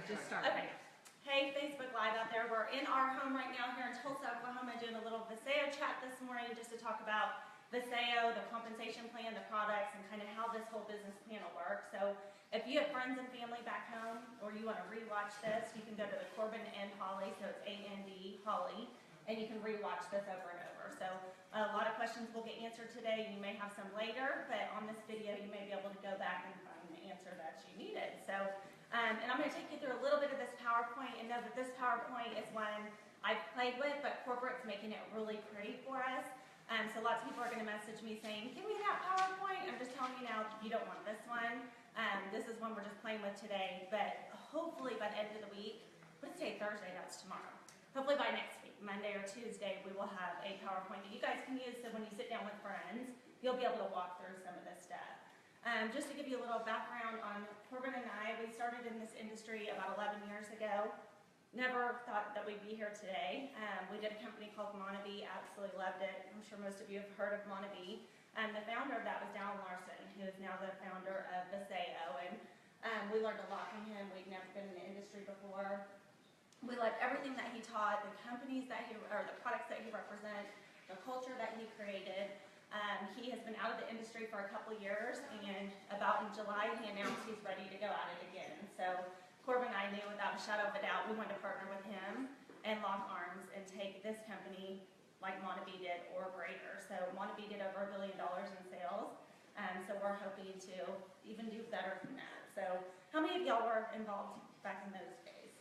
just started. Okay. Hey, Facebook Live out there. We're in our home right now here in Tulsa, Oklahoma, doing a little Vasayo chat this morning just to talk about Vasayo, the compensation plan, the products, and kind of how this whole business plan will work. So if you have friends and family back home, or you want to rewatch this, you can go to the Corbin and Holly, so it's A-N-D, Holly, and you can rewatch this over and over. So a lot of questions will get answered today. You may have some later, but on this video, you may be able to go back and find the answer that you needed. So, and I'm going to take you through a little bit of this PowerPoint, and know that this PowerPoint is one I've played with, but corporate's making it really pretty for us. So lots of people are going to message me saying, give me that PowerPoint. I'm just telling you now, you don't want this one. This is one we're just playing with today, but hopefully by the end of the week, what's today, Thursday, that's tomorrow. Hopefully by next week, Monday or Tuesday, we will have a PowerPoint that you guys can use, so when you sit down with friends, you'll be able to walk through some of this stuff. Just to give you a little background on Corbin and I, we started in this industry about 11 years ago. Never thought that we'd be here today. We did a company called Monavie, absolutely loved it. I'm sure most of you have heard of Monavie. The founder of that was Dallin Larson, who is now the founder of Vasayo, and we learned a lot from him. We'd never been in the industry before. We loved everything that he taught, the companies that he, or the products that he represents, the culture that he created. He has been out of the industry for a couple years, and about in July he announced he's ready to go at it again. So Corbin and I knew without a shadow of a doubt we wanted to partner with him and lock arms and take this company like Monavie did or greater. So Monavie did over $1 billion in sales, so we're hoping to even do better than that. So how many of y'all were involved back in those days?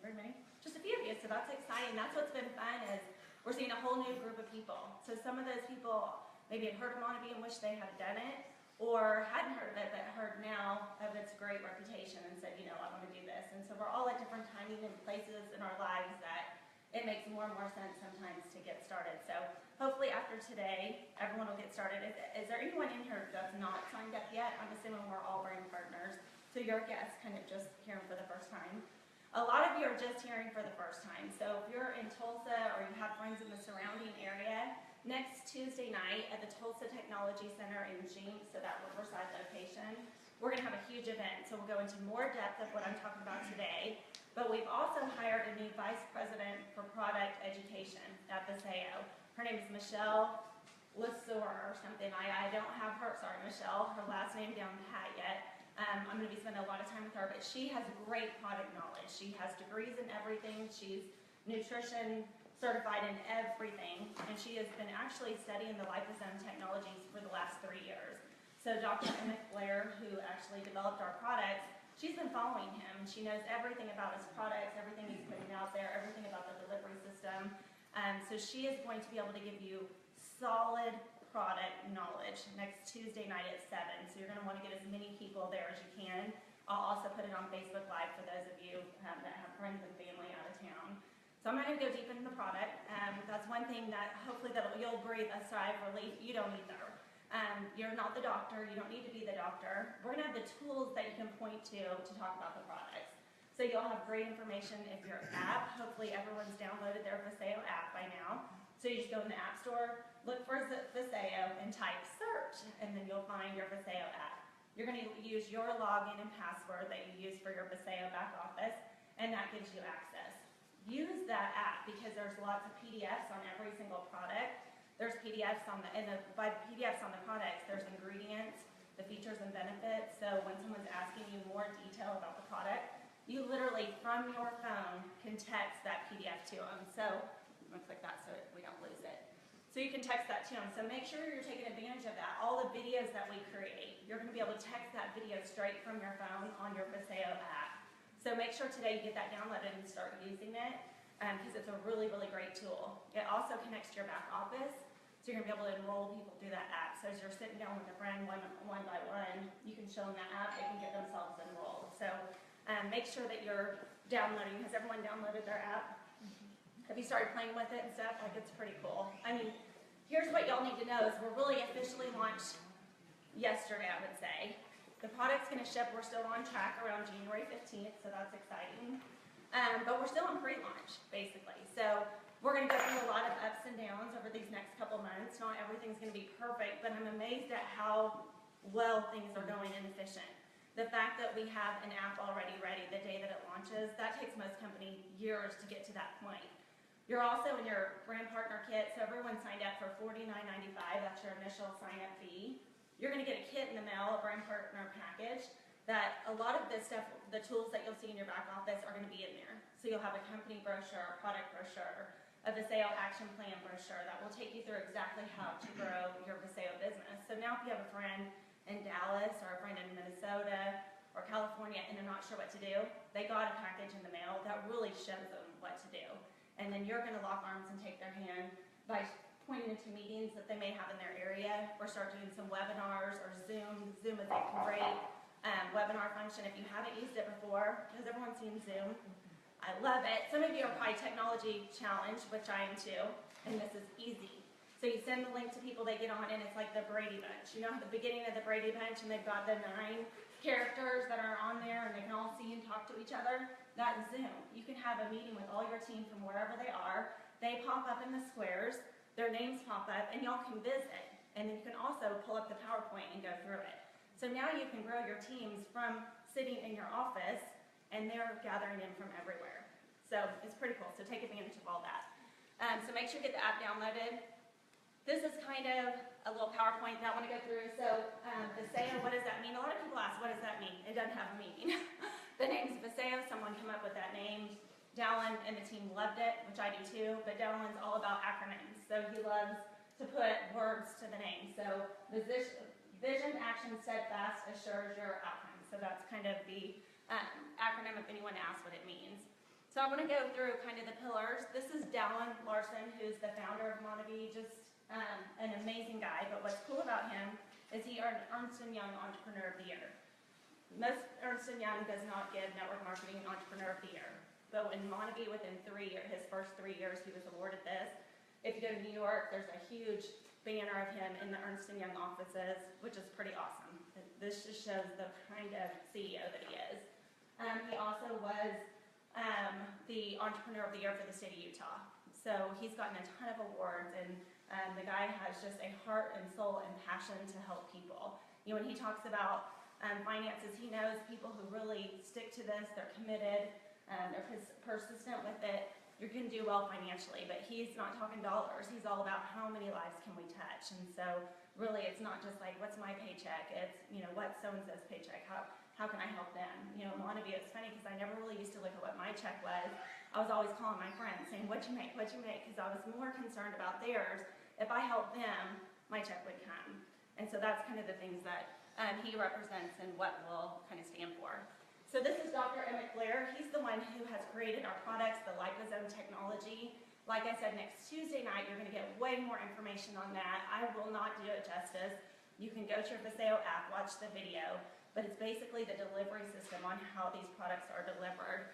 Very many? Just a few of you, so that's exciting. That's what's been fun, is we're seeing a whole new group of people. So some of those people maybe had heard of Monavie and wish they had done it, or hadn't heard of it but heard now of its great reputation and said, you know, I want to do this. And so we're all at different timing and places in our lives that it makes more and more sense sometimes to get started. So hopefully after today, everyone will get started. Is there anyone in here that's not signed up yet? I'm assuming we're all brand partners, so your guests kind of just hearing for the first time. A lot of you are just hearing for the first time. So if you're in Tulsa or you have friends in the surrounding area, next Tuesday night at the Tulsa Technology Center in Jinx, so that Riverside location, we're going to have a huge event. So we'll go into more depth of what I'm talking about today. But we've also hired a new vice president for product education at Vasayo. Her name is Michelle Lesueur or something. I don't have her, sorry Michelle, her last name down pat yet. I'm going to be spending a lot of time with her, but she has great product knowledge. She has degrees in everything. She's nutrition certified in everything, and she has been actually studying the liposome technologies for the last 3 years. So Dr. Emmett Blair, who actually developed our products, she's been following him. She knows everything about his products, everything he's putting out there, everything about the delivery system. So she is going to be able to give you solid product knowledge next Tuesday night at 7. So you're going to want to get as many people there as you can. I'll also put it on Facebook Live for those of you that have friends and family out of town. So I'm not going to go deep into the product. That's one thing that hopefully you'll breathe a sigh of relief. You don't either. You're not the doctor. You don't need to be the doctor. We're going to have the tools that you can point to talk about the products. So you'll have great information if your app, hopefully everyone's downloaded their Vasayo app by now. So you just go in the App Store, look for Vasayo, and type search, and then you'll find your Vasayo app. You're going to use your login and password that you use for your Vasayo back office, and that gives you access. Use that app because there's lots of PDFs on every single product. There's PDFs on by PDFs on the products, there's ingredients, the features and benefits. So when someone's asking you more detail about the product, you literally from your phone can text that PDF to them. So I'm going to click that so we don't lose it. So you can text that to them. So make sure you're taking advantage of that. All the videos that we create, you're going to be able to text that video straight from your phone on your Vasayo app. So make sure today you get that downloaded and start using it because it's a really, really great tool. It also connects to your back office, so you're going to be able to enroll people through that app. So as you're sitting down with a friend one by one, you can show them that app, they can get themselves enrolled. So make sure that you're downloading. Has everyone downloaded their app? Have you started playing with it and stuff? Like, it's pretty cool. I mean, here's what y'all need to know is we're really officially launched yesterday, I would say. The product's going to ship. We're still on track around January 15th, so that's exciting. But we're still in pre-launch, basically. So we're going to go through a lot of ups and downs over these next couple months. Not everything's going to be perfect, but I'm amazed at how well things are going and efficient. The fact that we have an app already ready the day that it launches launches. That takes most companies years to get to that point. You're also in your brand partner kit, so everyone signed up for $49.95. That's your initial sign-up fee. You're going to get a kit in the mail, a brand partner package, that a lot of this stuff, the tools that you'll see in your back office are going to be in there. So you'll have a company brochure, a product brochure, a Vasayo action plan brochure that will take you through exactly how to grow your Vasayo business. So now if you have a friend in Dallas or a friend in Minnesota or California and they're not sure what to do, they got a package in the mail that really shows them what to do. And then you're going to lock arms and take their hand by pointing into meetings that they may have in their area, or start doing some webinars or Zoom. Zoom is a great webinar function if you haven't used it before, because everyone's seen Zoom. I love it. Some of you are probably technology challenged, which I am too, and this is easy. So you send the link to people, they get on, and it's like the Brady Bunch. You know, at the beginning of the Brady Bunch, and they've got the 9 characters that are on there, and they can all see and talk to each other. That's Zoom. You can have a meeting with all your team from wherever they are. They pop up in the squares, their names pop up, and y'all can visit. And then you can also pull up the PowerPoint and go through it. So now you can grow your teams from sitting in your office, and they're gathering in from everywhere. So it's pretty cool. So take advantage of all that. So make sure you get the app downloaded. This is kind of a little PowerPoint that I want to go through. So Vasayo, what does that mean? A lot of people ask, what does that mean? It doesn't have a meaning. The name's Vasayo. Someone came up with that name. Dallin and the team loved it, which I do too, but Dallin's all about acronyms. So he loves to put words to the name. So vision, action, steadfast, assures your outcome. So that's kind of the acronym if anyone asks what it means. So I want to go through kind of the pillars. This is Dallin Larson, who's the founder of Monavie, just an amazing guy. But what's cool about him is he earned Ernst & Young Entrepreneur of the Year. Most Ernst & Young does not give network marketing Entrepreneur of the Year. But in Monavie, within 3 years, his first 3 years, he was awarded this. If you go to New York, there's a huge banner of him in the Ernst & Young offices, which is pretty awesome. This just shows the kind of CEO that he is. He also was the Entrepreneur of the Year for the state of Utah. So he's gotten a ton of awards, and the guy has just a heart and soul and passion to help people. You know, when he talks about finances, he knows people who really stick to this, they're committed, they're persistent with it. You're going to do well financially, but he's not talking dollars. He's all about how many lives can we touch. And so really it's not just like, what's my paycheck? It's, you know, what's so-and-so's paycheck? How can I help them? You know, Monavie, it's funny because I never really used to look at what my check was. I was always calling my friends saying, what'd you make? What'd you make? Because I was more concerned about theirs. If I helped them, my check would come. And so that's kind of the things that he represents and what we'll kind of stand for. So this is Dr. Emmett Blair. He's the one who has created our products, the liposome technology. Like I said, next Tuesday night, you're going to get way more information on that. I will not do it justice. You can go to your Vasayo app, watch the video, but it's basically the delivery system on how these products are delivered.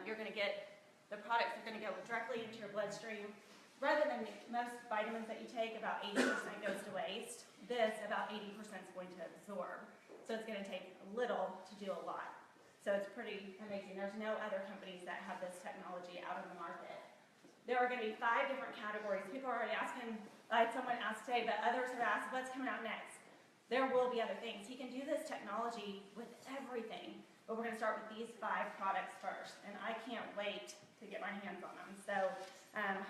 You're going to get, the products are going to go directly into your bloodstream. Rather than most vitamins that you take, about 80% goes to waste. This, about 80% is going to absorb. So it's going to take little to do a lot. So it's pretty amazing. There's no other companies that have this technology out in the market. There are going to be 5 different categories. People are already asking, I had someone ask today, but others have asked, what's coming out next? There will be other things. He can do this technology with everything, but we're going to start with these 5 products first, and I can't wait to get my hands on them. So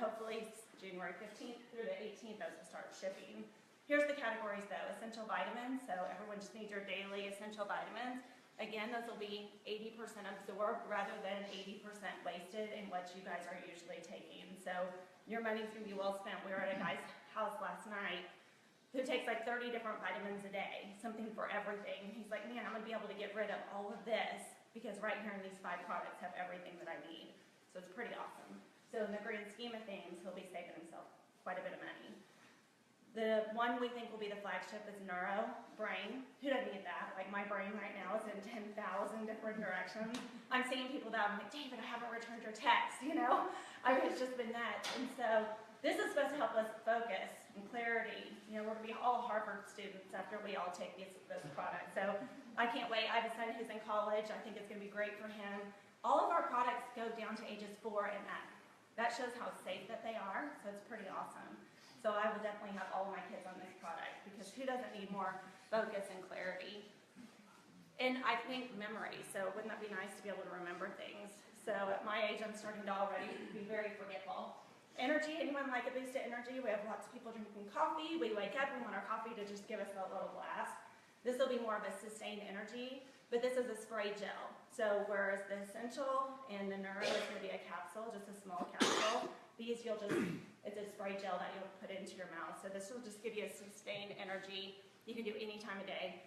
hopefully January 15th through the 18th, those will start shipping. Here's the categories though. Essential vitamins, so everyone just needs your daily essential vitamins. Again, those will be 80% absorbed rather than 80% wasted in what you guys are usually taking. So your money's going to be well spent. We were at a guy's house last night who takes like 30 different vitamins a day, something for everything. He's like, man, I'm going to be able to get rid of all of this because right here in these 5 products have everything that I need. So it's pretty awesome. So in the grand scheme of things, he'll be saving himself quite a bit of money. The one we think will be the flagship is Neuro, brain. Who doesn't need that? Like my brain right now is in 10,000 different directions. I'm seeing people that I'm like, David, I haven't returned your text, you know? It's just been nuts. And so this is supposed to help us focus and clarity. You know, we're going to be all Harvard students after we all take this product. So I can't wait. I have a son who's in college. I think it's going to be great for him. All of our products go down to ages 4 and up. That shows how safe that they are, so it's pretty awesome. So I will definitely have all of my kids on this product because who doesn't need more focus and clarity? And I think memory, so wouldn't that be nice to be able to remember things? So at my age, I'm starting to already be very forgetful. Energy, anyone like a boost of energy? We have lots of people drinking coffee. We wake up, we want our coffee to just give us a little blast. This will be more of a sustained energy, but this is a spray gel. So whereas the essential and the neuro is going to be a capsule, just a small capsule, these it's a spray gel that you'll put into your mouth. So this will just give you a sustained energy you can do any time of day.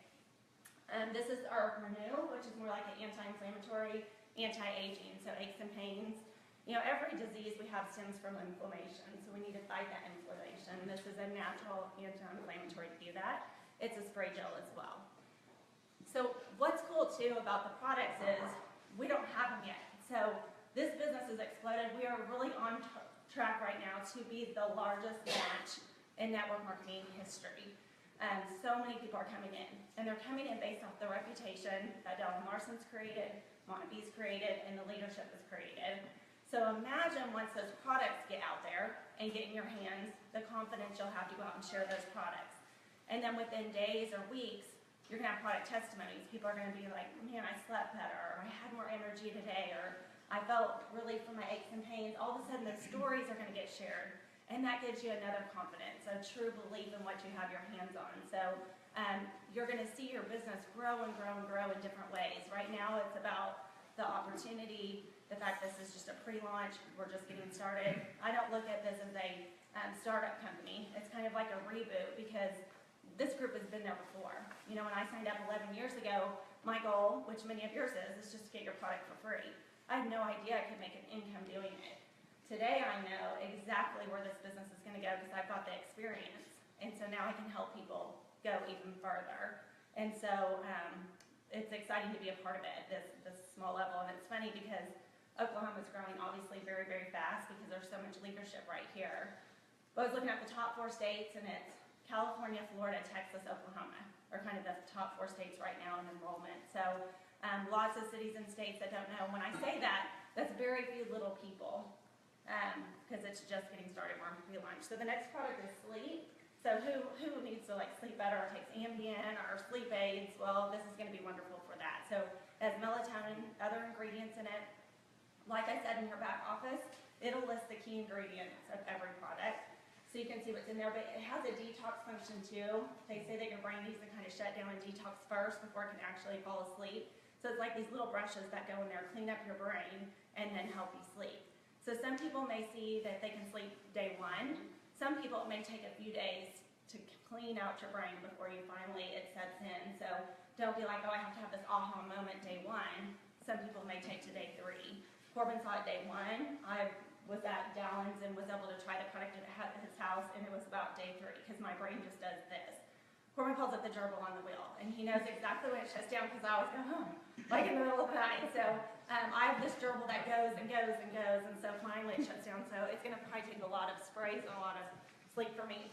This is our Renew, which is more like an anti-inflammatory, anti-aging, so aches and pains. You know, every disease we have stems from inflammation, so we need to fight that inflammation. This is a natural anti-inflammatory to do that. It's a spray gel as well. So what's cool too about the products is we don't have them yet. So this business has exploded. We are really on track right now to be the largest launch in network marketing history. So many people are coming in, and they're coming in based off the reputation that Dylan Larson's created, Montebe's created, and the leadership has created. So imagine once those products get out there and get in your hands, the confidence you'll have to go out and share those products. And then within days or weeks, you're going to have product testimonies. People are going to be like, man, I slept better, or I had more energy today, or I felt relief from my aches and pains. All of a sudden, those stories are going to get shared. And that gives you another confidence, a true belief in what you have your hands on. So you're going to see your business grow and grow and grow in different ways. Right now, it's about the opportunity, the fact this is just a pre-launch, we're just getting started. I don't look at this as a startup company. It's kind of like a reboot because this group has been there before. You know, when I signed up 11 years ago, my goal, which many of yours is just to get your product for free. I had no idea I could make an income doing it. Today I know exactly where this business is going to go because I've got the experience. And so now I can help people go even further. And so it's exciting to be a part of it at this small level. And it's funny because Oklahoma's growing obviously very, very fast because there's so much leadership right here. But I was looking at the top 4 states, and it's California, Florida, Texas, Oklahoma are kind of the top 4 states right now in enrollment. So lots of cities and states that don't know. When I say that, that's very few little people. Because it's just getting started. We're on pre-launch. So the next product is sleep. So who needs to like sleep better or takes Ambien or sleep aids? Well, this is going to be wonderful for that. So it has melatonin, other ingredients in it. Like I said, in your back office, it'll list the key ingredients of every product. So you can see what's in there, but it has a detox function too. They say that your brain needs to kind of shut down and detox first before it can actually fall asleep. So it's like these little brushes that go in there, clean up your brain, and then help you sleep. So some people may see that they can sleep day 1. Some people, it may take a few days to clean out your brain before it sets in. So don't be like, oh, I have to have this aha moment day 1. Some people may take to day 3. Corbin saw it day 1. I was at Dallins and was able to try the product at his house, and it was about day 3 because my brain just does this. Corbin calls it the gerbil on the wheel, and he knows exactly when it shuts down because I always go home, like in the middle of the night. So I have this gerbil that goes and goes and goes, and so finally it shuts down. So it's going to probably take a lot of sprays and a lot of sleep for me.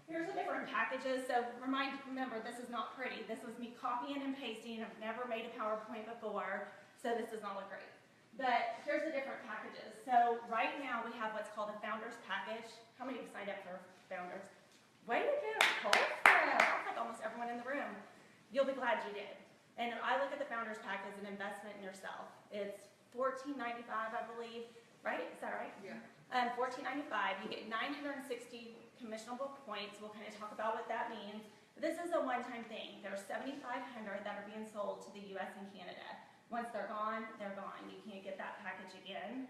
Here's the different packages. So remember, this is not pretty. This was me copying and pasting. I've never made a PowerPoint before, so this does not look great. But here's the different packages. So right now we have what's called a Founders Package. How many of you signed up for Founders? Way to go, Colson. That's like almost everyone in the room. You'll be glad you did. And I look at the Founders Pack as an investment in yourself. It's $14.95, I believe, right? Is that right? Yeah. $14.95. You get 960 commissionable points. We'll kind of talk about what that means. This is a one-time thing. There's 7,500 that are being sold to the U.S. and Canada. Once they're gone, they're gone. You can't get that package again.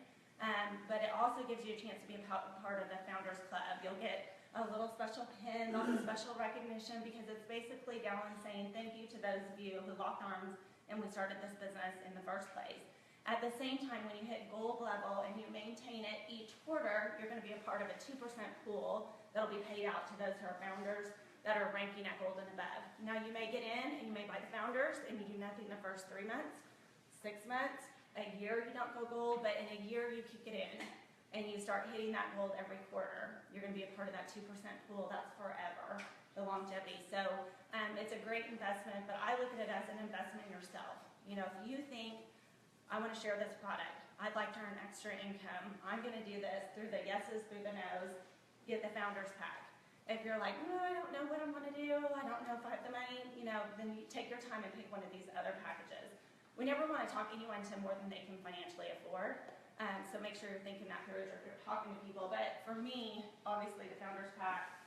But it also gives you a chance to be a part of the Founders Club. You'll get a little special pin, lots of special recognition, because it's basically Dallin saying thank you to those of you who locked arms and we started this business in the first place. At the same time, when you hit gold level and you maintain it each quarter, you're going to be a part of a 2% pool that'll be paid out to those who are founders that are ranking at gold and above. Now, you may get in and you may buy the founders and you do nothing the first 3 months, 6 months, a year you don't go gold, but in a year you kick it in and you start hitting that gold every quarter. You're going to be a part of that 2% pool. That's forever, the longevity. So it's a great investment, but I look at it as an investment in yourself. You know, if you think, I want to share this product, I'd like to earn extra income, I'm going to do this through the yeses, through the nos, get the Founders Pack. If you're like, no, I don't know what I'm gonna do, I don't know if I have the money, then you take your time and pick one of these other packages. We never wanna talk anyone to more than they can financially afford. So make sure you're thinking that through as you're talking to people. But for me, obviously the Founders Pack,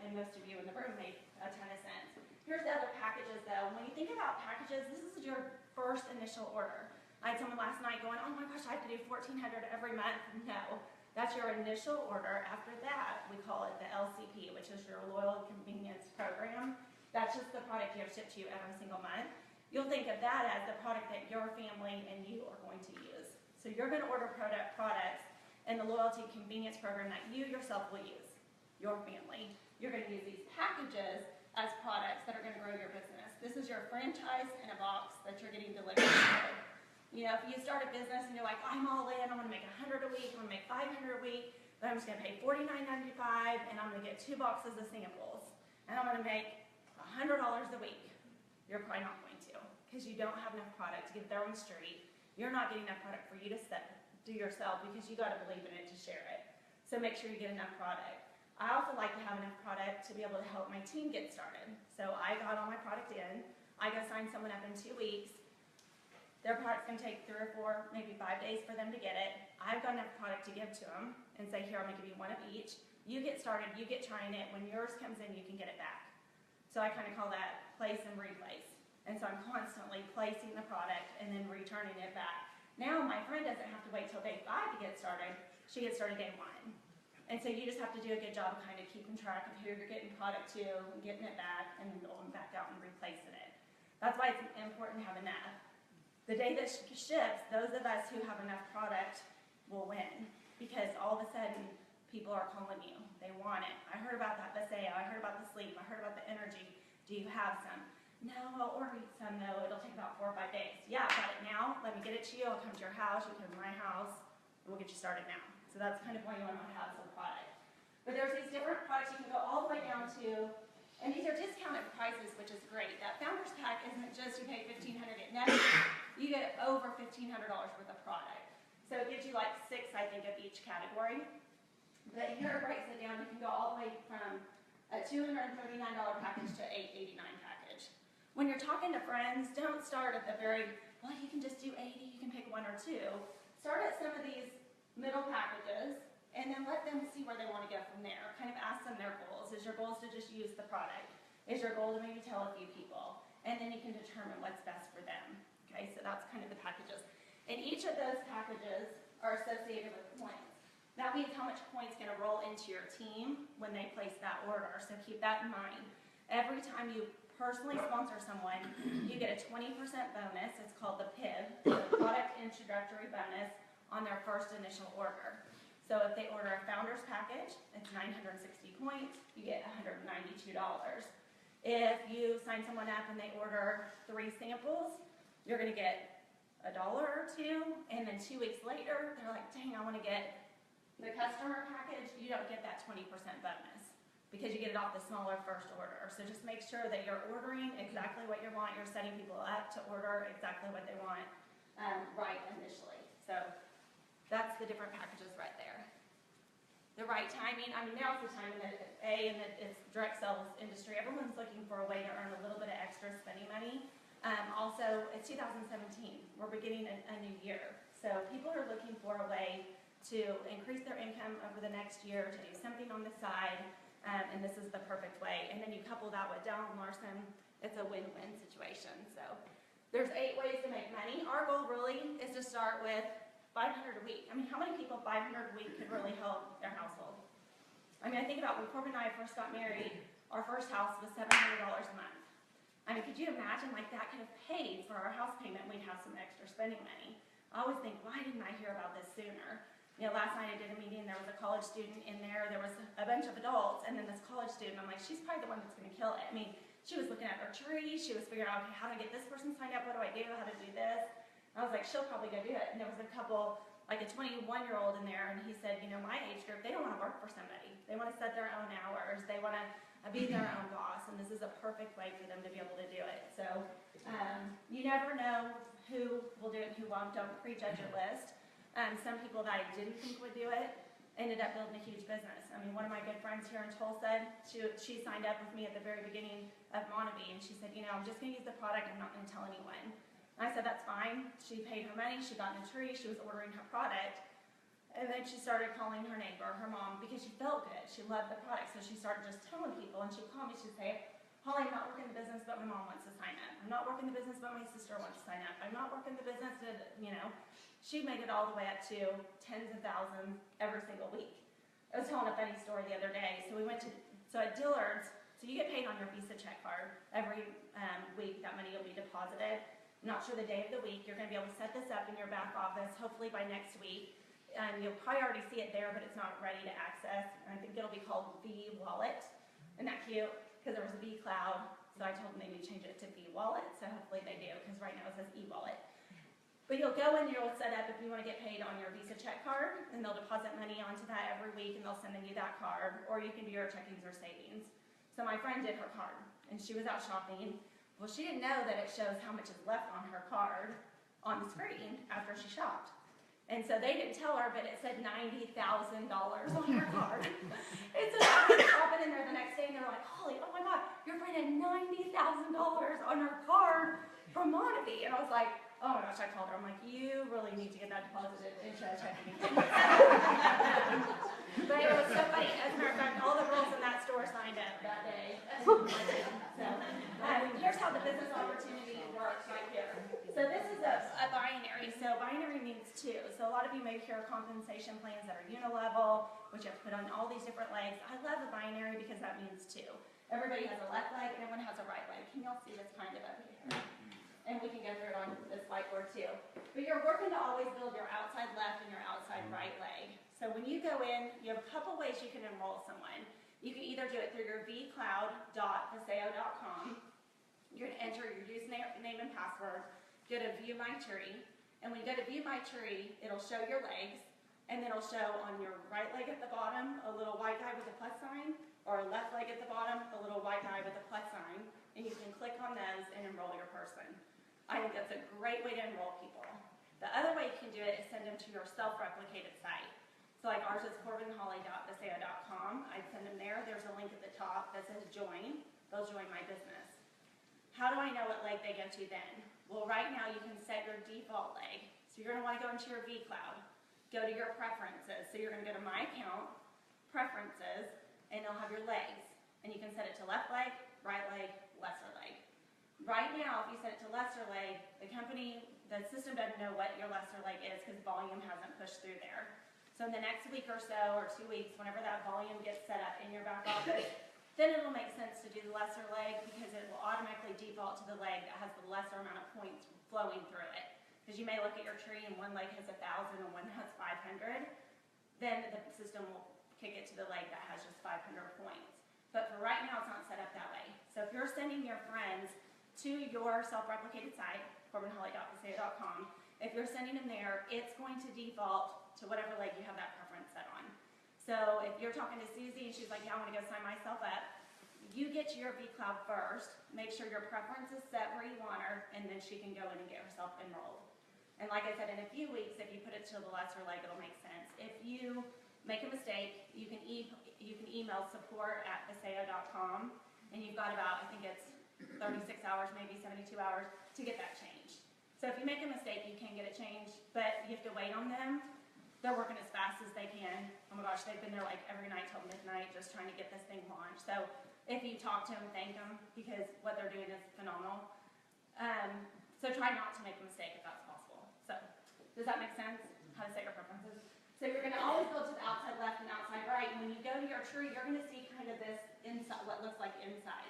and most of you in the room made a ton of sense. Here's the other packages though. When you think about packages, this is your first initial order. I had someone last night going, oh my gosh, I have to do $1,400 every month. No, that's your initial order. After that, we call it the LCP, which is your Loyal Convenience Program. That's just the product you have shipped to you every single month. You'll think of that as the product that your family and you are going to use. So you're going to order products in the Loyalty Convenience Program that you yourself will use, your family. You're going to use these packages as products that are going to grow your business. This is your franchise in a box that you're getting delivered to. If you start a business and you're like, I'm all in, I'm going to make $100 a week, I'm going to make $500 a week, but I'm just going to pay $49.95 and I'm going to get 2 boxes of samples and I'm going to make $100 a week. You're probably not going to, because you don't have enough product to get there on the street. You're not getting enough product for you to do yourself, because you got to believe in it to share it. So make sure you get enough product. I also like to have enough product to be able to help my team get started. So I got all my product in. I go sign someone up in 2 weeks. Their product's going to take 3 or 4, maybe 5 days for them to get it. I've got enough product to give to them and say, here, I'm going to give you 1 of each. You get started, you get trying it. When yours comes in, you can get it back. So I kind of call that place and replace. And so I'm constantly placing the product and then returning it back. Now my friend doesn't have to wait till day 5 to get started. She gets started day 1. And so you just have to do a good job of kind of keeping track of who you're getting product to, and getting it back, and then going back out and replacing it. That's why it's important to have enough. The day that ships, those of us who have enough product will win, because all of a sudden people are calling you. They want it. I heard about that Vasayo. I heard about the sleep. I heard about the energy. Do you have some? No, I'll order you some though. It'll take about 4 or 5 days. Yeah, I've got it now. Let me get it to you. I'll come to your house. You come to my house. And we'll get you started now. So that's kind of why you want to have some product. But there's these different products you can go all the way down to, and these are discounted prices, which is great. That Founders Pack isn't just you pay $1,500 get nothing. You get over $1,500 worth of product. So it gives you like 6, I think, of each category. But here it breaks it down. You can go all the way from a $239 package to $889 package. When you're talking to friends, don't start at the very, well, you can just do 80, you can pick 1 or 2. Start at some of these middle packages, and then let them see where they want to go from there. Kind of ask them their goals. Is your goal to just use the product? Is your goal to maybe tell a few people? And then you can determine what's best for them. Okay, so that's kind of the packages. And each of those packages are associated with points. That means how much points going to roll into your team when they place that order. So keep that in mind. Every time you personally sponsor someone, you get a 20% bonus. It's called the PIB, the Product Introductory Bonus, on their first initial order. So if they order a Founders Package, it's 960 points, you get $192. If you sign someone up and they order 3 samples, you're going to get $1 or 2, and then 2 weeks later, they're like, dang, I want to get the customer package. You don't get that 20% bonus because you get it off the smaller first order. So just make sure that you're ordering exactly what you want. You're setting people up to order exactly what they want right initially. So that's the different packages right there. The right timing, I mean, now's the time that in it's direct sales industry. Everyone's looking for a way to earn a little bit of extra spending money. Also, it's 2017. We're beginning a new year. So people are looking for a way to increase their income over the next year, to do something on the side, and this is the perfect way. And then you couple that with Dallin Larson, it's a win-win situation. So there's 8 ways to make money. Our goal really is to start with $500 a week. I mean, how many people $500 a week could really help their household? I mean, I think about when Corbin and I first got married, our first house was $700 a month. I mean, could you imagine, like, that could have paid for our house payment, we'd have some extra spending money. I always think, why didn't I hear about this sooner? You know, last night I did a meeting, there was a college student in there was a bunch of adults, and then this college student, I'm like, she's probably the one that's gonna kill it. I mean, she was looking at her tree, she was figuring out, okay, how do I get this person signed up, what do I do, how to do this? I was like, she'll probably go do it. And there was a couple, like a 21-year-old in there, and he said, you know, my age group, they don't want to work for somebody. They want to set their own hours. They want to be their own boss, and this is a perfect way for them to be able to do it. So you never know who will do it and who won't. Don't prejudge your list. Some people that I didn't think would do it ended up building a huge business. I mean, one of my good friends here in Tulsa, she signed up with me at the very beginning of Monavie, and she said, you know, I'm just going to use the product, I'm not going to tell anyone. And I said, that's fine. She paid her money, she got in a tree, she was ordering her product, and then she started calling her neighbor, her mom, because she felt good. She loved the product, so she started just telling people, and she'd call me, she'd say, Holly, I'm not working the business, but my mom wants to sign up. I'm not working the business, but my sister wants to sign up. I'm not working the business, you know. She made it all the way up to tens of thousands every single week. I was telling a funny story the other day. So at Dillard's, so you get paid on your Visa check card every week. That money will be deposited. I'm not sure the day of the week. You're going to be able to set this up in your back office, hopefully by next week. You'll probably already see it there, but it's not ready to access. And I think it'll be called V Wallet. Isn't that cute? Because there was a V Cloud, so I told them they need to change it to V Wallet. So hopefully they do, because right now it says E Wallet. But you'll go in there, you'll set up if you want to get paid on your Visa check card, and they'll deposit money onto that every week, and they'll send you that card, or you can do your checkings or savings. So my friend did her card, and she was out shopping. Well, she didn't know that it shows how much is left on her card on the screen after she shopped. And so they didn't tell her, but it said $90,000 on her card. And so she was shopping in there the next day, and they're like, Holly, oh my God, your friend had $90,000 on her card from Monavie. And I was like, oh my gosh, I called her. I'm like, you really need to get that deposited into a checking account. But it was so funny. As a matter of fact, all the girls in that store signed up that day. So here's how the business opportunity works right here. So this is a binary. So binary means two. So a lot of you may hear compensation plans that are unilevel, which have put on all these different legs. I love a binary because that means two. Everybody has a left leg and everyone has a right leg. Can y'all see this kind of up here? And we can go through it on this whiteboard too. But you're working to always build your outside left and your outside right leg. So when you go in, you have a couple ways you can enroll someone. You can either do it through your vcloud.vasayo.com. You're going to enter your username and password, go to View My Tree, and when you go to View My Tree, it'll show your legs, and then it'll show on your right leg at the bottom a little white guy with a plus sign, or left leg at the bottom a little white guy with a plus sign, and you can click on those and enroll your person. I think that's a great way to enroll people. The other way you can do it is send them to your self-replicated site. So like ours is corbinholly.vasayo.com. I'd send them there. There's a link at the top that says join. They'll join my business. How do I know what leg they go to then? Well, right now you can set your default leg. So you're going to want to go into your vCloud. Go to your preferences. So you're going to go to My Account, Preferences, and it'll have your legs. And you can set it to left leg, right leg, lesser leg. Right now, if you set it to lesser leg, the system doesn't know what your lesser leg is because volume hasn't pushed through there. So in the next week or so, or 2 weeks, whenever that volume gets set up in your back office, then it'll make sense to do the lesser leg because it will automatically default to the leg that has the lesser amount of points flowing through it. Because you may look at your tree and one leg has 1,000 and one has 500, then the system will kick it to the leg that has just 500 points. But for right now, it's not set up that way. So if you're sending your friends to your self-replicated site, corbinholly.vasayo.com, if you're sending them there, it's going to default to whatever leg you have that preference set on. So if you're talking to Susie and she's like, yeah, I want to go sign myself up, you get to your vCloud first, make sure your preference is set where you want her, and then she can go in and get herself enrolled. And like I said, in a few weeks, if you put it to the lesser leg, it'll make sense. If you make a mistake, you can email support@vasayo.com, and you've got about, I think it's 36 hours, maybe 72 hours to get that changed. So if you make a mistake, you can get it changed, but you have to wait on them. They're working as fast as they can. Oh my gosh, they've been there like every night till midnight just trying to get this thing launched. So if you talk to them, thank them because what they're doing is phenomenal. So try not to make a mistake if that's possible. So does that make sense? How to set your preferences? So you're going to always go to the outside left and outside right. And when you go to your tree, you're going to see kind of this inside, what looks like inside.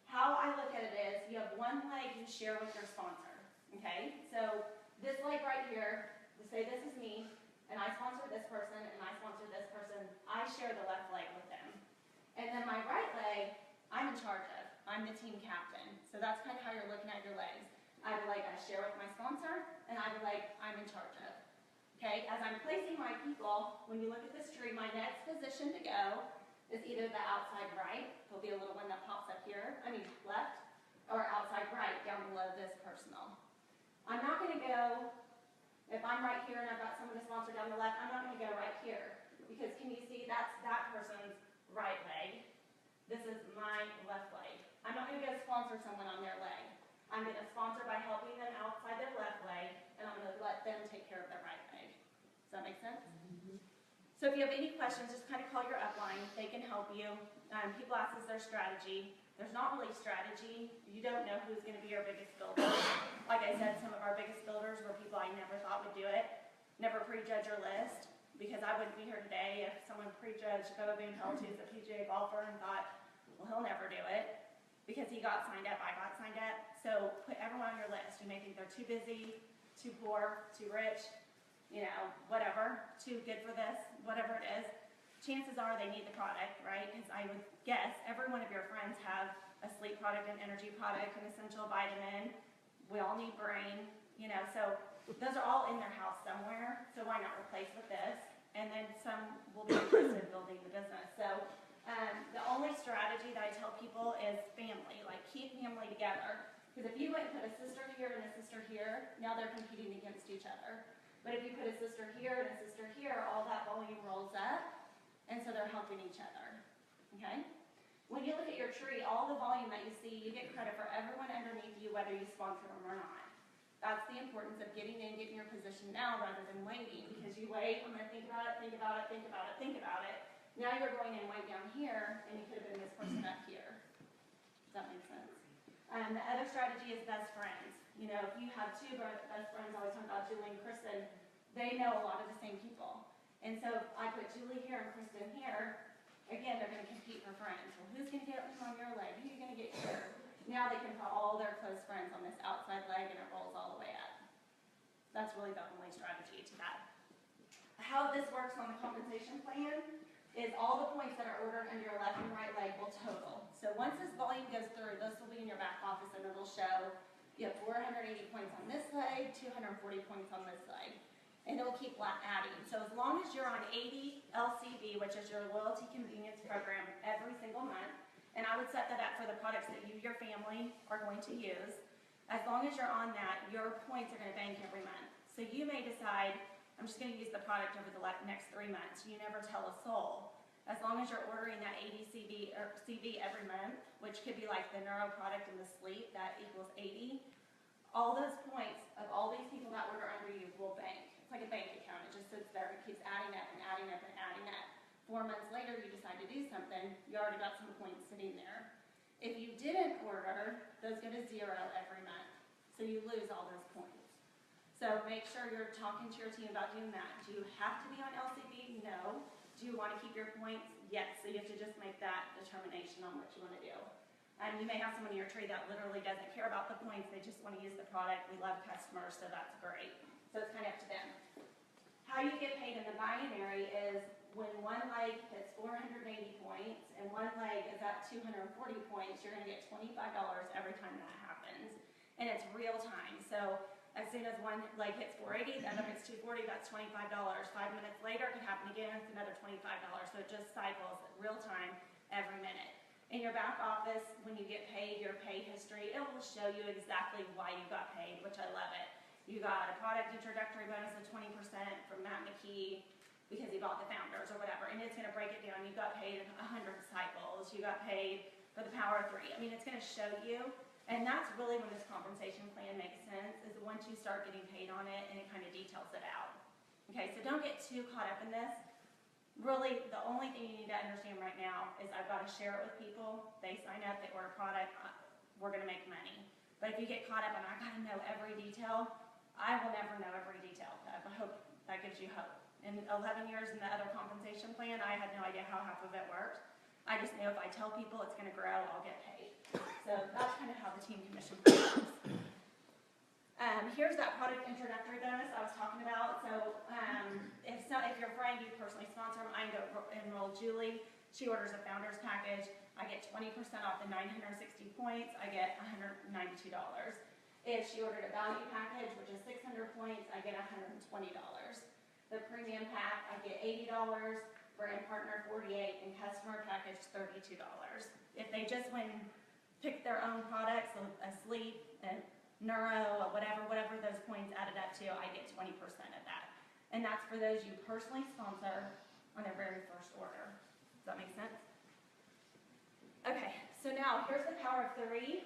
How I look at it is you have one leg you share with your sponsor. Okay? So this leg right here, say this is me, and I sponsor this person, and I sponsor this person. I share the left leg with them. And then my right leg, I'm in charge of. I'm the team captain. So that's kind of how you're looking at your legs. I have a leg I share with my sponsor, and I have a leg I'm in charge of. Okay, as I'm placing my people, when you look at this tree, my next position to go is either the outside right, there'll be a little one that pops up here, left, or outside right, down below this personal. I'm not going to go, if I'm right here and I've got someone to sponsor down the left, I'm not going to go right here, because can you see that's that person's right leg? This is my left leg. I'm not going to go sponsor someone on their leg. I'm going to sponsor by helping them outside their left leg, and I'm going to let them take care of their right leg. Does that make sense? Mm-hmm. So if you have any questions, just kind of call your upline. They can help you. People ask us their strategy. There's not really strategy. You don't know who's going to be your biggest builder. Like I said, some of our biggest builders were people I never thought would do it. Never prejudge your list, because I wouldn't be here today if someone prejudged Bo Van Pelt, who's a PGA golfer, and thought, well, he'll never do it. Because he got signed up, I got signed up. So put everyone on your list. You may think they're too busy, too poor, too rich, you know, whatever, too good for this, whatever it is. Chances are they need the product, right? Because I would guess every one of your friends have a sleep product, an energy product, an essential vitamin. We all need brain, you know, so those are all in their house somewhere. So why not replace with this? And then some will be interested in building the business. So the only strategy that I tell people is family, like keep family together. Because if you went and put a sister here and a sister here, now they're competing against each other. But if you put a sister here and a sister here, all that volume rolls up, and so they're helping each other, okay? When you look at your tree, all the volume that you see, you get credit for everyone underneath you, whether you sponsor them or not. That's the importance of getting in, getting your position now rather than waiting, because you wait, I'm gonna think about it, think about it, think about it, think about it. Now you're going in way down here, and you could have been this person up here. Does that make sense? The other strategy is best friends. You know, if you have two best friends, I always talk about Julie and Kristen, they know a lot of the same people. And so if I put Julie here and Kristen here, again, they're going to compete for friends. Well, who's going to get on your leg? Who are you going to get here? Now they can put all their close friends on this outside leg, and it rolls all the way up. That's really the only strategy to that. How this works on the compensation plan is all the points that are ordered under your left and right leg will total. So once this volume goes through, this will be in your back office, and it'll show you have 480 points on this leg, 240 points on this leg. And it will keep adding. So as long as you're on 80 LCV, which is your loyalty convenience program, every single month, and I would set that up for the products that you, your family, are going to use. As long as you're on that, your points are going to bank every month. So you may decide, I'm just going to use the product over the next 3 months. You never tell a soul. As long as you're ordering that 80 CV every month, which could be like the neuro product and the sleep, that equals 80. All those points of all these people that order under you will bank. It's like a bank account. It just sits there and keeps adding up and adding up and adding up. 4 months later, you decide to do something, you already got some points sitting there. If you didn't order, those go to 0 every month. So you lose all those points. So make sure you're talking to your team about doing that. Do you have to be on LCB? No. Do you want to keep your points? Yes. So you have to just make that determination on what you want to do. You may have someone in your tree that literally doesn't care about the points. They just want to use the product. We love customers, so that's great. So it's kind of up to them. How you get paid in the binary is when one leg hits 480 points and one leg is at 240 points, you're going to get $25 every time that happens. And it's real time. So as soon as one leg hits 480, the other hits 240, that's $25. 5 minutes later, it can happen again, it's another $25. So it just cycles real time every minute. In your back office, when you get paid, your pay history, it will show you exactly why you got paid, which I love it. You got a product introductory bonus of 20% from Matt McKee because he bought the founders or whatever, and it's going to break it down. You got paid 100 cycles. You got paid for the Power 3. I mean, it's going to show you, and that's really when this compensation plan makes sense, is once you start getting paid on it and it kind of details it out. Okay, so don't get too caught up in this. Really, the only thing you need to understand right now is I've got to share it with people. They sign up, they order a product, we're going to make money. But if you get caught up and I got to know every detail, I will never know every detail. I hope that gives you hope. In 11 years in the other compensation plan, I had no idea how half of it worked. I just knew if I tell people it's going to grow, I'll get paid. So that's kind of how the team commission works. Here's that product introductory bonus I was talking about. So if your friend, you personally sponsor them, I can go enroll Julie. She orders a founder's package. I get 20% off the 960 points. I get $192. If she ordered a value package, which is 600 points, I get $120. The premium pack, I get $80. Brand partner, $48, and customer package, $32. If they just went and picked their own products, a sleep, and neuro, whatever those points added up to, I get 20% of that. And that's for those you personally sponsor on their very first order. Does that make sense? Okay, so now here's the power of 3.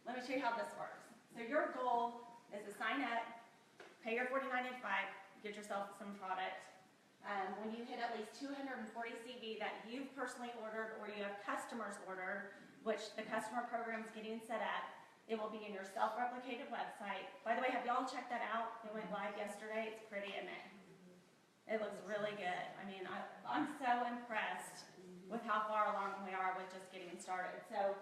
Let me show you how this works. So your goal is to sign up, pay your $49.95, get yourself some product. When you hit at least 240 CV that you've personally ordered or you have customers ordered, which the customer program is getting set up, it will be in your self-replicated website. By the way, have y'all checked that out? It went live yesterday. It's pretty, isn't it? It looks really good. I mean, I'm so impressed with how far along we are with just getting started. So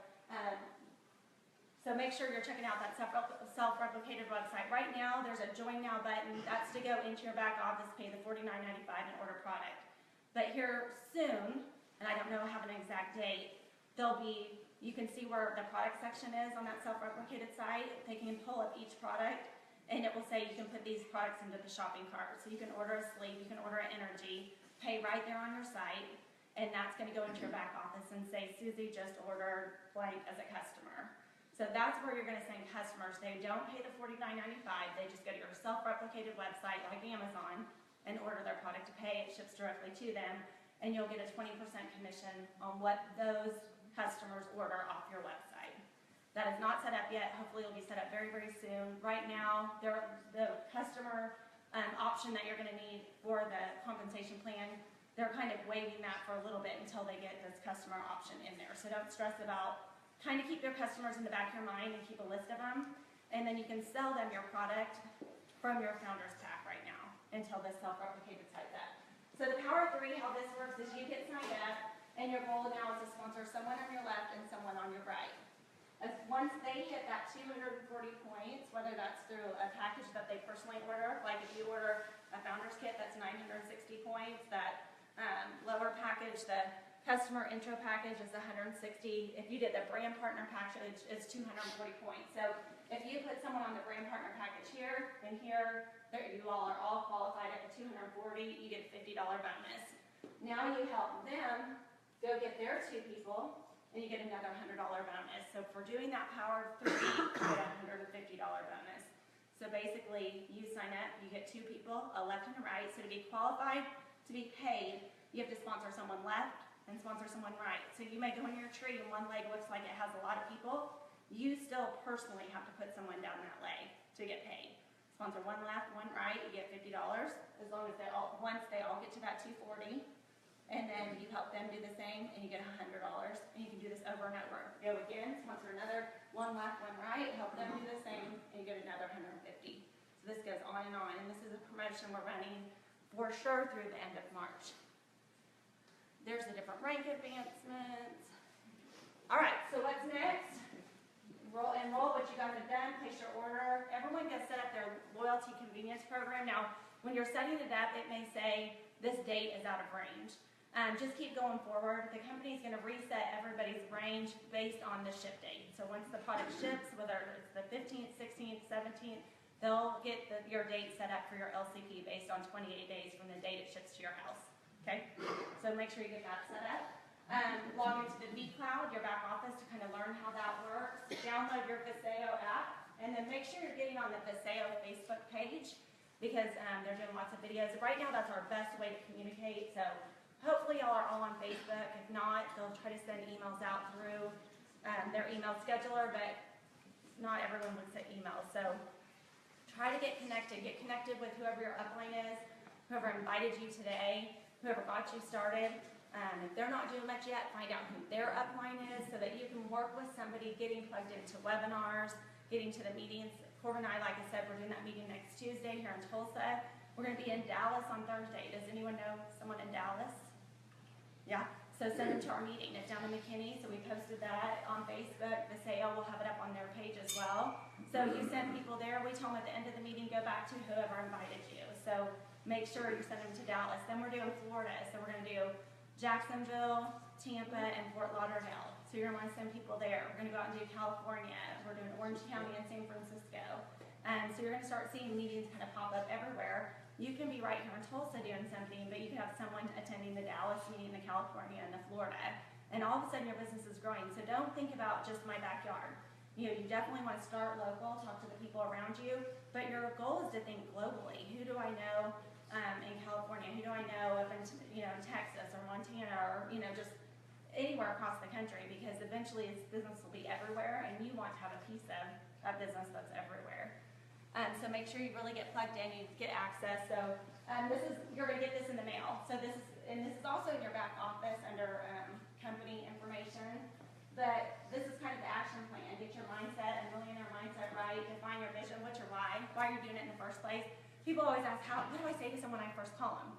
make sure you're checking out that self-replicated website. Right now, there's a Join Now button. That's to go into your back office, pay the $49.95 and order product. But here soon, and I don't know, have an exact date, you can see where the product section is on that self-replicated site. They can pull up each product, and it will say you can put these products into the shopping cart. So you can order a sleep, you can order an energy, pay right there on your site, and that's going to go into your back office and say, Susie just ordered blank as a customer. So that's where you're going to send customers. They don't pay the $49.95. They just go to your self-replicated website like Amazon and order their product to pay. It ships directly to them, and you'll get a 20% commission on what those customers order off your website. That is not set up yet. Hopefully it'll be set up very, very soon. Right now, the customer option that you're going to need for the compensation plan, they're kind of waiving that for a little bit until they get this customer option in there. So don't stress about, kind of keep your customers in the back of your mind and keep a list of them. And then you can sell them your product from your founder's pack right now until this self-replicated site's up. So the power of 3, how this works is you get signed up, and your goal now is to sponsor someone on your left and someone on your right. Once they hit that 240 points, whether that's through a package that they personally order, like if you order a founder's kit that's 960 points, that lower package, the customer intro package is 160. If you did the brand partner package, it's 240 points. So if you put someone on the brand partner package here and here, you all are all qualified at the 240, you get a $50 bonus. Now you help them go get their 2 people, and you get another $100 bonus. So for doing that power of 3, you get a $150 bonus. So basically, you sign up, you get 2 people, a left and a right. So to be qualified, to be paid, you have to sponsor someone left and sponsor someone right. So you may go in your tree and one leg looks like it has a lot of people. You still personally have to put someone down that leg to get paid. Sponsor one left, one right, you get $50, as long as once they all get to that 240. And then you help them do the same, and you get $100. And you can do this over and over. Go again, sponsor another, one left, one right, help them do the same, and you get another $150. So this goes on, and this is a promotion we're running for sure through the end of March. There's the different rank advancements. All right, so what's next? Enroll what you guys have done, place your order. Everyone gets set up their loyalty convenience program. Now, when you're setting it up, it may say this date is out of range. Just keep going forward. The company is going to reset everybody's range based on the ship date. So once the product ships, whether it's the 15th, 16th, 17th, they'll get your date set up for your LCP based on 28 days from the date it ships to your house. Okay? So make sure you get that set up. Log into the vCloud, your back office, to kind of learn how that works. Download your Vasayo app, and then make sure you're getting on the Vasayo Facebook page, because they're doing lots of videos. Right now, that's our best way to communicate. So hopefully y'all are all on Facebook. If not, they'll try to send emails out through their email scheduler, but not everyone looks at emails. So try to get connected. Get connected with whoever your upline is, whoever invited you today, whoever got you started. If they're not doing much yet, find out who their upline is so that you can work with somebody getting plugged into webinars, getting to the meetings. Corbin and I, like I said, we're doing that meeting next Tuesday here in Tulsa. We're going to be in Dallas on Thursday. Does anyone know someone in Dallas? Yeah? So send them to our meeting. It's down in McKinney, so we posted that on Facebook. Vasayo will have it up on their page as well. So you send people there. We tell them at the end of the meeting, go back to whoever invited you. So make sure you send them to Dallas. Then we're doing Florida. So we're going to do Jacksonville, Tampa, and Fort Lauderdale. So you're going to want to send people there. We're going to go out and do California. We're doing Orange County and San Francisco. So you're going to start seeing meetings kind of pop up everywhere. You can be right here in Tulsa doing something, but you can have someone attending the Dallas meeting, the California, and the Florida. And all of a sudden your business is growing. So don't think about just my backyard. You definitely want to start local, talk to the people around you, but your goal is to think globally. Who do I know in California? Who do I know up in, in Texas or Montana or, just anywhere across the country? Because eventually this business will be everywhere, and you want to have a piece of a business that's everywhere. So make sure you really get plugged in, you get access. So you're gonna get this in the mail. So this is also in your back office under company information. But this is kind of the action plan. Get your mindset and millionaire mindset right. Define your vision. What's your why? Why are you doing it in the first place? People always ask, what do I say to someone when I first call them?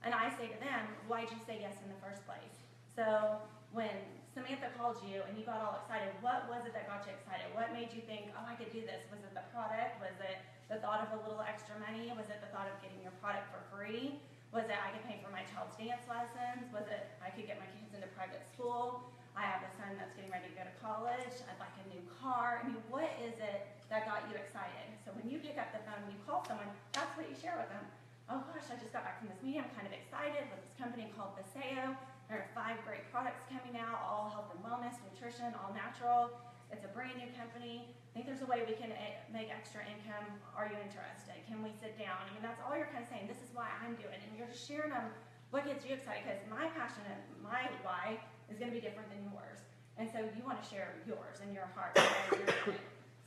And I say to them, why did you say yes in the first place? So when Samantha called you and you got all excited, what was it that got you excited? What made you think, oh, I could do this? Was it the product? Was it the thought of a little extra money? Was it the thought of getting your product for free? Was it I could pay for my child's dance lessons? Was it I could get my kids into private school? I have a son that's getting ready to go to college. I'd like a new car. I mean, what is it that got you excited? So when you pick up the phone and you call someone, that's what you share with them. Oh gosh, I just got back from this meeting. I'm kind of excited with this company called Vasayo. There are 5 great products coming out, all health and wellness, nutrition, all natural. It's a brand new company. I think there's a way we can make extra income. Are you interested? Can we sit down? I mean, that's all you're kind of saying. This is why I'm doing it. And you're just sharing them what gets you excited, because my passion and my why is going to be different than yours. And so you want to share yours and your heart.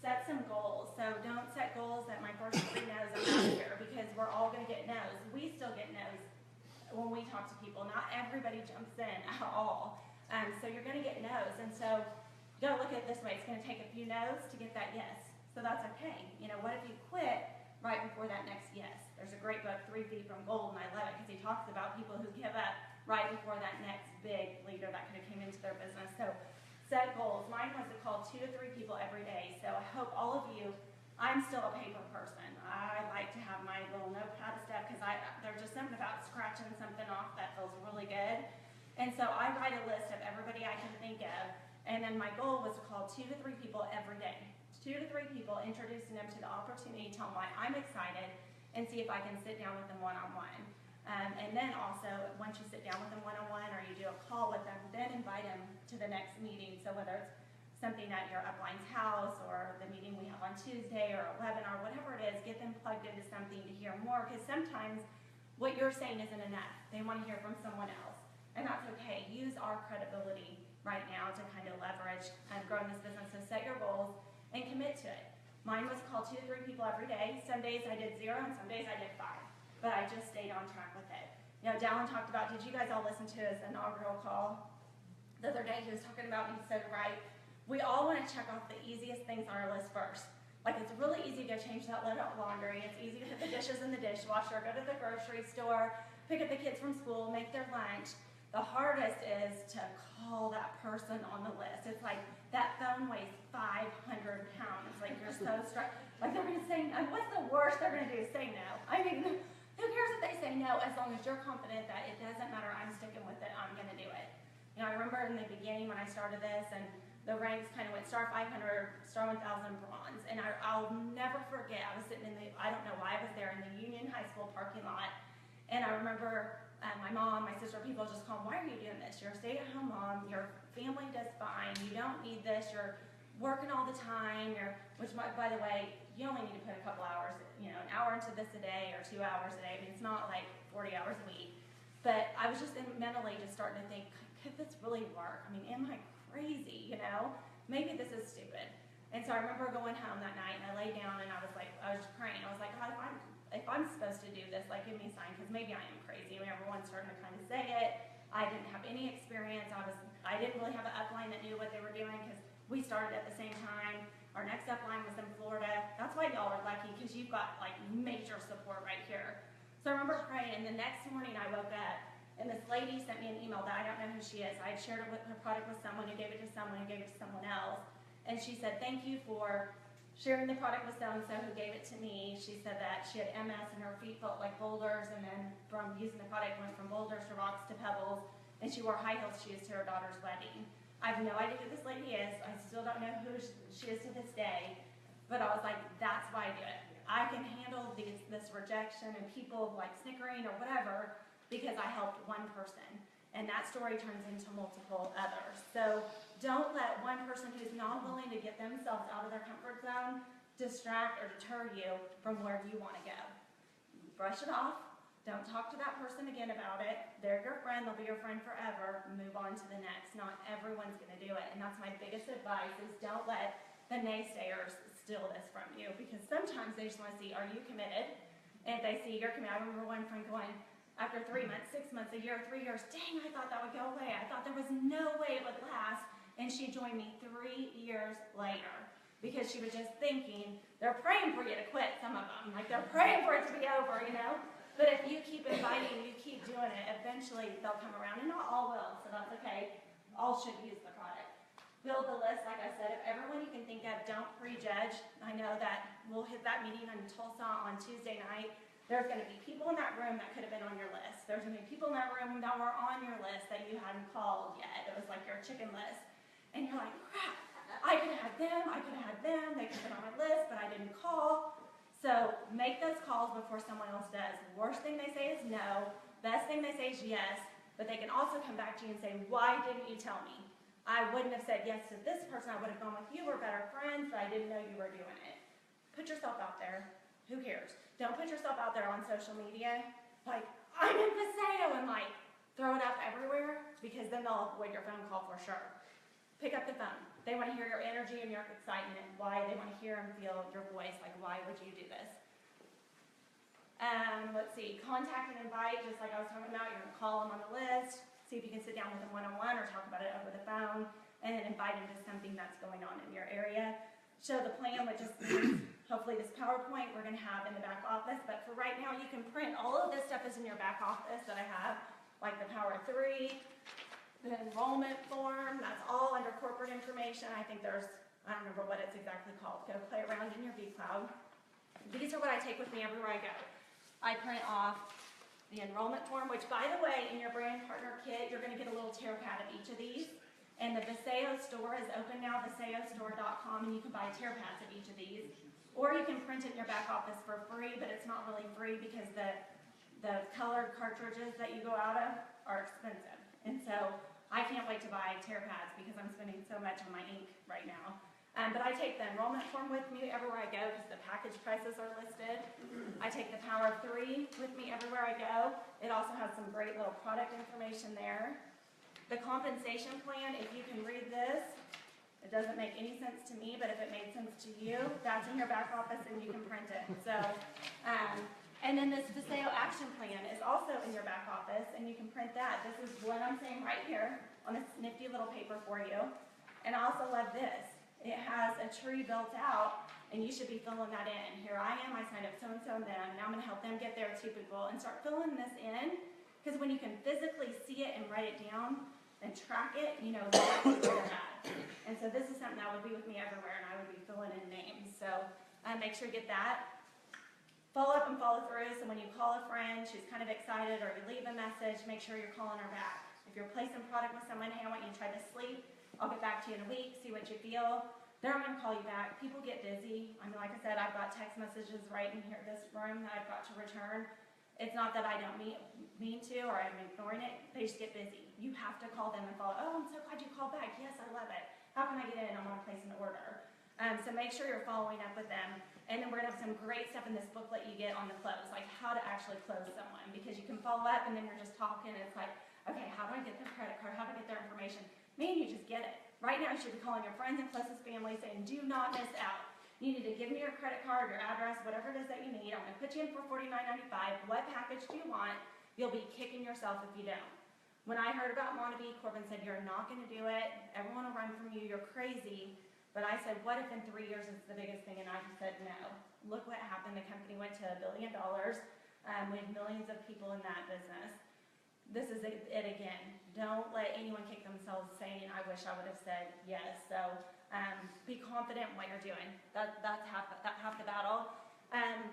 Set some goals. So don't set goals that my first 3 no's I'm not here, because we're all going to get no's. We still get no's when we talk to people. Not everybody jumps in at all. So you're going to get no's. And so don't look at it this way. It's going to take a few no's to get that yes. So that's okay. What if you quit right before that next yes? There's a great book, 3 Feet from Gold, and I love it because he talks about people who give up right before that next big leader that could have came into their business. So set goals. Mine was to call 2 to 3 people every day. So I hope all of you, I'm still a paper person. I like to have my little notepad of stuff because there's just something about scratching something off that feels really good. And so I write a list of everybody I can think of. And then my goal was to call 2 to 3 people every day. 2 to 3 people, introducing them to the opportunity, tell them why I'm excited, and see if I can sit down with them one-on-one. And then also, once you sit down with them one-on-one or you do a call with them, then invite them to the next meeting. So whether it's something at your upline's house or the meeting we have on Tuesday or a webinar, whatever it is, get them plugged into something to hear more, because sometimes what you're saying isn't enough. They want to hear from someone else. And that's okay. Use our credibility right now to kind of leverage and grow this business. So set your goals and commit to it. Mine was call 2 to 3 people every day. Some days I did 0 and some days I did 5. But I just stayed on track with it. Dallin talked about, did you guys all listen to his inaugural call the other day? He was talking about, he said, right, we all want to check off the easiest things on our list first. Like, it's really easy to change that load of laundry. It's easy to put the dishes in the dishwasher, go to the grocery store, pick up the kids from school, make their lunch. The hardest is to call that person on the list. It's like that phone weighs 500 pounds. Like, you're so stressed. Like, they're going to say no. What's the worst they're going to do is say no? I mean, who cares if they say no, as long as you're confident that it doesn't matter, I'm sticking with it, I'm going to do it. I remember in the beginning when I started this, and the ranks kind of went star 500, star 1000, bronze. And I'll never forget, I was sitting in I don't know why I was there, in the Union High School parking lot. And I remember my mom, my sister, people just call, why are you doing this? You're a stay-at-home mom, your family does fine, you don't need this, you're working all the time, which by the way, you only need to put a couple hours, an hour into this a day or 2 hours a day. I mean, it's not like 40 hours a week. But I was just mentally just starting to think, could this really work? I mean, am I crazy, Maybe this is stupid. And so I remember going home that night and I lay down and I was just praying. I was like, God, if I'm supposed to do this, like, give me a sign, because maybe I am crazy. I mean, everyone's starting to kind of say it. I didn't have any experience. I didn't really have an upline that knew what they were doing, because we started at the same time. Our next upline was in Florida. That's why y'all are lucky, because you've got like major support right here. So I remember praying, and the next morning I woke up, and this lady sent me an email that I don't know who she is. I had shared her product with someone, who gave it to someone, who gave it to someone else. And she said, thank you for sharing the product with so-and-so who gave it to me. She said that she had MS and her feet felt like boulders, and then from using the product went from boulders to rocks to pebbles, and she wore high heels shoes to her daughter's wedding. I have no idea who this lady is. I still don't know who she is to this day. But I was like, that's why I do it. I can handle this rejection and people like snickering or whatever, because I helped one person. And that story turns into multiple others. So don't let one person who's not willing to get themselves out of their comfort zone distract or deter you from where you want to go. Brush it off. Don't talk to that person again about it. They're your friend, they'll be your friend forever. Move on to the next. Not everyone's gonna do it. And that's my biggest advice is don't let the naysayers steal this from you, because sometimes they just wanna see, are you committed? And if they see you're committed, I remember one friend going, after 3 months, 6 months, a year, 3 years, dang, I thought that would go away. I thought there was no way it would last. And she joined me 3 years later because she was just thinking, they're praying for you to quit, some of them. Like they're praying for it to be over, you know? But if you keep inviting, you keep doing it, eventually they'll come around. And not all will, so that's okay. All should use the product. Build the list, like I said, of everyone you can think of. Don't prejudge. I know that we'll hit that meeting in Tulsa on Tuesday night. There's going to be people in that room that could have been on your list. There's going to be people in that room that were on your list that you hadn't called yet. It was like your chicken list. And you're like, crap, I could have had them, I could have had them, they could have been on my list, but I didn't call. So make those calls before someone else does. Worst thing they say is no. Best thing they say is yes. But they can also come back to you and say, why didn't you tell me? I wouldn't have said yes to this person. I would have gone with you. We're better friends, but I didn't know you were doing it. Put yourself out there. Who cares? Don't put yourself out there on social media. Like, I'm in Vasayo, and like, throw it up everywhere, because then they'll avoid your phone call for sure. Pick up the phone. They want to hear your energy and your excitement. Why? They want to hear and feel your voice. Like, why would you do this? Let's see. Contact and invite, just like I was talking about. You're going to call them on the list. See if you can sit down with them one-on-one or talk about it over the phone. And then invite them to something that's going on in your area. Show the plan, which is hopefully this PowerPoint we're going to have in the back office. But for right now, you can print. All of this stuff is in your back office that I have, like the Power of 3. The enrollment form, that's all under corporate information. I think there's, I don't remember what it's exactly called. Go play around in your vCloud. These are what I take with me everywhere I go. I print off the enrollment form, which by the way, in your brand partner kit, you're gonna get a little tear pad of each of these. And the Vasayo store is open now, vasayostore.com, and you can buy tear pads of each of these. Or you can print it in your back office for free, but it's not really free because the colored cartridges that you go out of are expensive. And so I can't wait to buy tear pads because I'm spending so much on my ink right now. But I take the enrollment form with me everywhere I go because the package prices are listed. I take the Power of 3 with me everywhere I go. It also has some great little product information there. The compensation plan, if you can read this, it doesn't make any sense to me, but if it made sense to you, that's in your back office and you can print it. So, and then this Vasayo action plan is also in your back office, and you can print that. This is what I'm saying right here on this nifty little paper for you. And I also love this. It has a tree built out, and you should be filling that in. Here I am, I signed up so-and-so and them, and I'm going to help them get there too, people, and start filling this in, because when you can physically see it and write it down and track it, you know exactly where they're at. And so this is something that would be with me everywhere, and I would be filling in names. So make sure you get that. Follow up and follow through, so when you call a friend, she's kind of excited, or you leave a message, make sure you're calling her back. If you're placing product with someone, hey, I want you to try this sleep, I'll get back to you in a week, see what you feel. They're not going to call you back. People get busy. I mean, like I said, I've got text messages right in here, this room, that I've got to return. It's not that I don't mean to, or I'm ignoring it, they just get busy. You have to call them and follow, oh, I'm so glad you called back. Yes, I love it. How can I get in? I want to place an order. So make sure you're following up with them. And then we're going to have some great stuff in this booklet you get on the close, like how to actually close someone. Because you can follow up and then you're just talking and it's like, okay, how do I get their credit card? How do I get their information? Man, you just get it. Right now you should be calling your friends and closest family saying, do not miss out. You need to give me your credit card, your address, whatever it is that you need. I'm going to put you in for $49.95. What package do you want? You'll be kicking yourself if you don't. When I heard about Montague, Corbin said, you're not going to do it. Everyone will run from you. You're crazy. But I said, what if in 3 years it's the biggest thing? And I just said, no. Look what happened. The company went to $1 billion. We have millions of people in that business. This is it again. Don't let anyone kick themselves saying, I wish I would have said yes. So be confident in what you're doing. That's half the battle.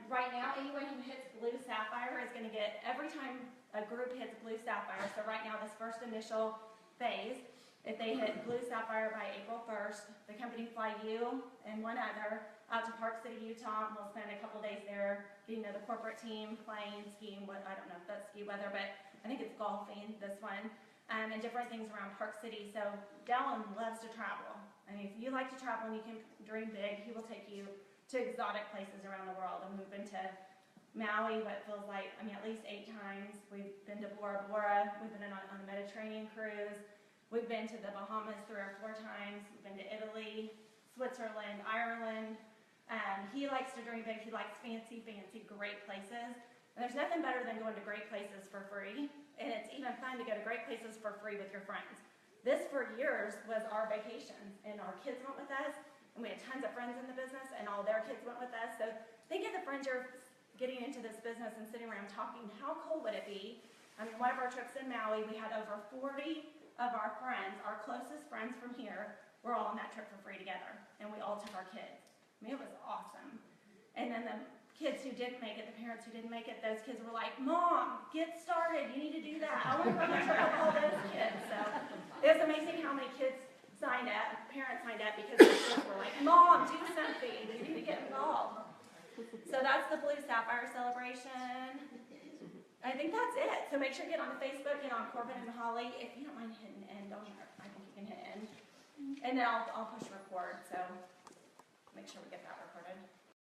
Right now, anyone who hits Blue Sapphire is going to get, every time a group hits Blue Sapphire, so right now this first initial phase, if they hit Blue Sapphire by April 1st, the company fly you and one other out to Park City, Utah. We'll spend a couple days there getting to know the corporate team, playing, skiing, I don't know if that's ski weather, but I think it's golfing, this one, and different things around Park City. So Dallin loves to travel. I mean, if you like to travel and you can dream big, he will take you to exotic places around the world and move into Maui, what feels like, I mean, at least 8 times. We've been to Bora Bora. We've been on a Mediterranean cruise. We've been to the Bahamas 3 or 4 times. We've been to Italy, Switzerland, Ireland. He likes to dream big. He likes fancy, great places. And there's nothing better than going to great places for free. And it's even fun to go to great places for free with your friends. This, for years, was our vacations. And our kids went with us. And we had tons of friends in the business. And all their kids went with us. So think of the friends you're getting into this business and sitting around talking. How cool would it be? I mean, one of our trips in Maui, we had over 40 of our friends, our closest friends from here, were all on that trip for free together. And we all took our kids. I mean, it was awesome. And then the kids who didn't make it, the parents who didn't make it, those kids were like, Mom, get started. You need to do that. I want to go on the trip with all those kids. So it was amazing how many kids signed up, parents signed up, because the kids were like, Mom, do something. You need to get involved. So that's the Blue Sapphire celebration. I think that's it. So make sure you get on the Facebook, get on Corbin and Holly. If you don't mind hitting end on there, I think you can hit end. And then I'll push record, so make sure we get that recorded.